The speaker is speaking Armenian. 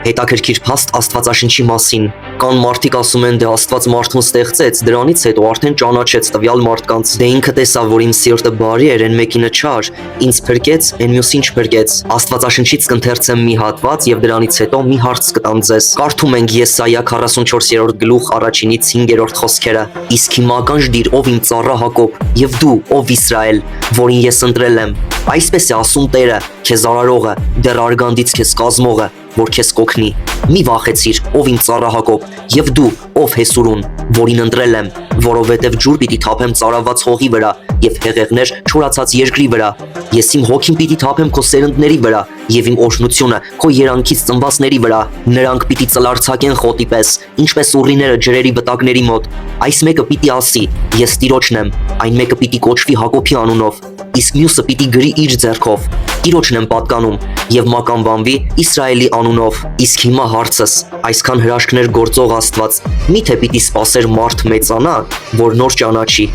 Հետաքրքիր փաստ Աստվածաշնչի մասին։ Կան մարդիկ ասում են, դե Աստված մարդուն ստեղծեց, դրանից հետո արդեն ճանաչեց տվյալ մարդկանց։ Դե ինքը տեսավ, որ իմ սիրտը բարի էր, այն մեկինը չար, ինձ փրկեց, այն մյուսին չփրկեց։ Աստվածաշնչից կընթերցեմ մի հատված եւ դրանից հետո մի հարց կտամ ձեզ։ Կարդում ենք Եսայա 44-րդ գլուխ 1-ից 5-րդ խոսքերը։ Իսկ հիմա կանչդիր, ով իմ ծառա Հակոբ, եւ դու, ով Իսրայել, որին ես ընտրել եմ։ Այսպես է ասում Տերը, քեզ արարողը, դեռ արգանդից քեզ կազմողը, որ քեզ կօգնի։ Մի վախեցիր, ով իմ ծառա Հակոբ, եւ դու, ով Հեսուրուն, որին ընտրել եմ, որովհետեւ ջուր պիտի թափեմ ծարաված հողի վրա եւ հեղեղներ չորացած երկրի վրա։ Ես իմ հոգին պիտի թափեմ քո սերնդների վրա եւ իմ օրհնությունը քո երանքից ծնվածների վրա։ Նրանք պիտի ծլարձակեն խոտի պես, ինչպես ուռիները ջրերի վտակների մոտ։ Այս մեկը պիտի ասի. Ես Տիրոջն եմ, այն մեկը պիտի կոչվի Հակոբի անունով, իսկ մյուսը պիտի գրի իր ձեռքով. Տիրոջն եմ պատկանում եւ մականվանվի Իսրայելի անունով։ Իսկ հիմա հարցս, այսքան հրաշքներ գործող Աստված, միթե պիտի սпасեր մարդ մեծանա, որ նոր ճանաչի։